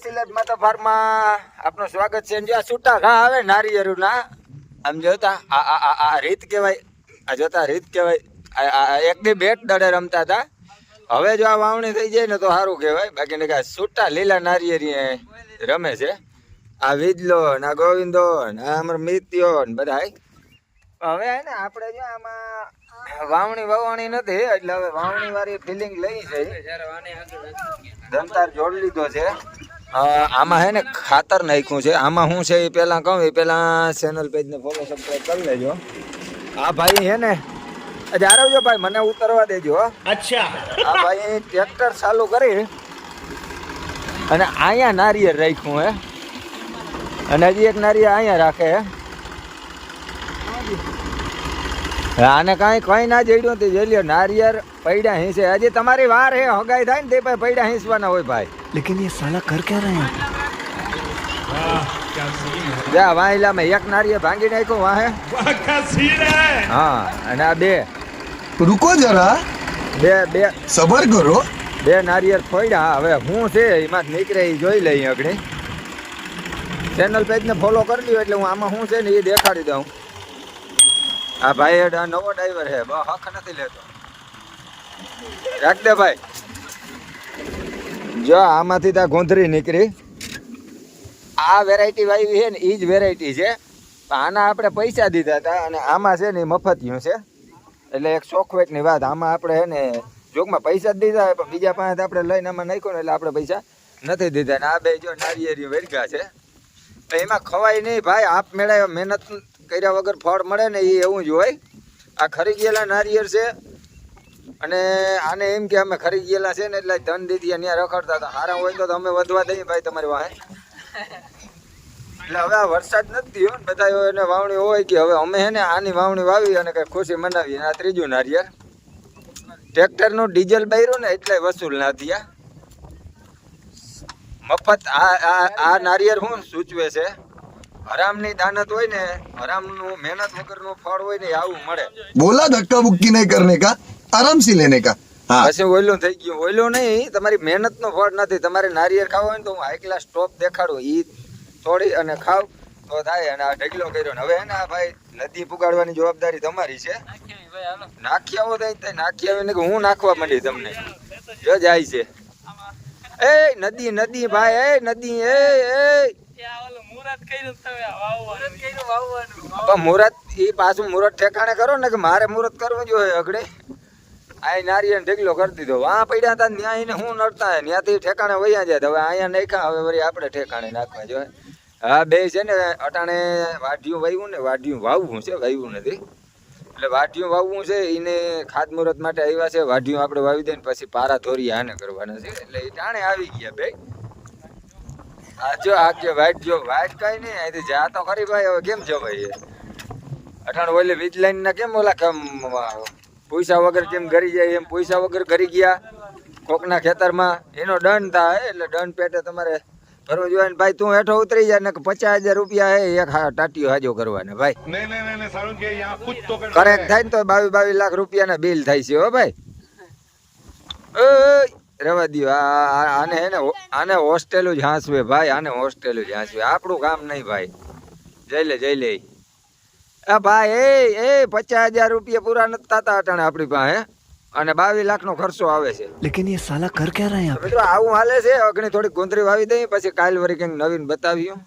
સિલેટમાં તો ફાર્મમાં આપનું સ્વાગત છે. જો છૂટા ઘા આવે નારિયેળું ના આમ જોતા આ રીત કહેવાય. આ જોતા રીત કહેવાય. એક દી બેટ દડે રમતા હતા. હવે જો આ વાવણી થઈ જાય ને તો સારું કહેવાય. બાકી ને છૂટા લીલા નારિયેળી રમે છે. આ વિજલો ને આ ગોવિંદો ને આ અમાર મિત્યો ને બધા. હવે ને આપણે જો આમાં વાવણી નથી એટલે હવે વાવણી વાળી ફિલિંગ લઈ છે. દમતાર જોડ લીધો છે. આમાં હે ને ખાતર નાખ્યું છે. આમાં શું છે એ પેલા કહું, એ પેલા ચેનલ પેજ ને ફોલો સબસ્ક્રાઇબ કરી લેજો. આ ભાઈ હે ને આવજો ભાઈ, મને ઉતરવા દેજો. અચ્છા, આ ભાઈ ટ્રેક્ટર ચાલુ કરી અને અહીંયા નારિયેળ રાખ્યું હે, અને હજી એક નારિયેળ અહીંયા રાખે હે. આને કઈ ના જડ્યું તે જોઈ લ્યો. નારિયેળ પૈડા હિંસે. હજી તમારી વાર હે, હગાઈ થાય ને તે પછી પૈડા હિંસવાના હોય ભાઈ. लेकिन ये साला कर क्या रहे हैं? જા વાહિલામાં એક નારિયેળ ભાંગી નાખ્યું વાહે. હા, અને આ બે रुको जरा, બે सबर करो. બે નારિયેળ ફોડ્યા. હવે હું છે એમાં જ નીકળે એ જોઈ લઈ. આગળ ચેનલ પેજ ને ફોલો કરી લ્યો એટલે હું આમાં શું છે ને એ દેખાડી દઉં. આ ભાઈ નવો ડ્રાઈવર છે, બહુ હક નથી લેતો. રાખ દે ભાઈ. જો આમાંથી ત્યાં ગોંધરી નીકળી. આ વેરાયટી વાવી છે ને એ જ વેરાયટી છે. આના આપણે પૈસા દીધા હતા અને આમાં છે ને એ મફતિયું છે. એટલે એક ચોખવેટની વાત. આમાં આપણે છે ને જોગમાં પૈસા જ દીધા પણ બીજા પાસે આપણે લઈને આમાં નાખ્યો ને એટલે આપણે પૈસા નથી દીધા. ને આ બે જો નારિયેળી વેરગા છે. તો એમાં ખવાય નહીં ભાઈ. આપ મેળાયો મહેનત કર્યા વગર ફળ મળે ને એ એવું જ હોય. આ ખરી ગયેલા નારિયેળ છે અને આને એમ કે અમે ખરી ગયેલા છે ને એટલે ધન દીધી ત્યાં રખડતા હતા. હારા હોય તો અમે વધવા દઈએ ભાઈ તમારી વાહે. એટલે હવે આ વરસાદ નથી થયો, બધા એને વાવણી હોય કે હવે અમે હે ને આની વાવણી વાવી અને કઈ ખુશી મનાવી. આ ત્રીજું નારિયેળ. ટ્રેક્ટરનું ડીઝલ બાર્યું ને એટલે વસૂલ ના થયા. મફત આ નારિયેળ શું સૂચવે છે? હરામની દાનત હોય ને, હરામનું મહેનત વગરનું ફળ હોય ને આવું મળે. बोला धक्का बुक्की नहीं करने का, आराम से लेने का. हाँ, પછી ઓઈલું થઈ ગયું. ઓઈલું નહીં, તમારી મહેનત નું ફળ નથી. તમારે નારિયેળ ખાવ હોય ને તો હું હાઈ ક્લાસ ટોપ દેખાડું. ઈ તોડી અને ખાવ તો થાય. અને આ ઢગલો કર્યો ને હવે ને આ ભાઈ નદી પુગાડવાની જવાબદારી તમારી છે. નાખી આવો તો નાખી આવીને હું નાખવા માંડી તમને. જો જાય છે એ નદી ભાઈ. એ નદી મુહૂર્ત એ પાછું મુહૂર્ત ઠેકાણે કરો ને કે મારે મુહૂર્ત કરવું જોઈએ. અગડે આ નારિયેળ ઢગલો કરી દીધો. વાં પડ્યા હતા ત્યાં એને હું નડતા ત્યાંથી ઠેકાણે વયા જાય. હવે અહીંયા નાખ્યા, હવે વળી આપણે ઠેકાણે નાખવા જોઈએ. હા, બે છે ને અટાણે વાઢિયું વાવ્યું ને વાઢિયું વાવવું છે, વાવ્યું નથી. એટલે વાઢિયું વાવવું છે એને ખાત મુહૂર્ત માટે આવ્યા છે. વાઢિયું આપણે વાવી દઈએ ને પછી પારા ધોરી આને કરવાના છે. એટલે એ ટાણે આવી ગયા બે. આ કે વાઇટ જો વાઇટ કઈ નહીં. અહીંથી જા તો ખરી ભાઈ. હવે કેમ જો ભાઈ અઠાણ ઓલી વીજ લાઈન ના કેમ ઓલા કેમ પૈસા વગર જેમ ઘરી જાય એમ પૈસા વગર ઘરી ગયા કોકના ખેતરમાં. એનો દંડ થાય એટલે દંડ પેટે તમારે ભરવું જોઈએ ને ભાઈ. તું હેઠો ઉતરી જાય ને 50,000 રૂપિયા હે એક ટાટીઓ હાજો કરવાના ભાઈ. કરેક્ટ થાય ને તો 22 લાખ રૂપિયાના બિલ થાય છે. હો ભાઈ રેવા દો. આને હે ને આને હોસ્ટેલ જ હાંસવે ભાઈ. આને હોસ્ટેલ જ હાંસવે. આપણું કામ નહીં ભાઈ. જઈ લે આ ભાઈ. એ 50,000 રૂપિયા પૂરા નથી થતા અટાણે આપણી પાસે અને 22 લાખનો ખર્ચો આવે છે. लेकिन ये साला कर क्या रहे हैं? મિત્રો આવું હાલે છે. અગણી થોડીક ગોંધરી વાવી દઈએ પછી કાલ વળી કંઈક નવીન બતાવ્યું.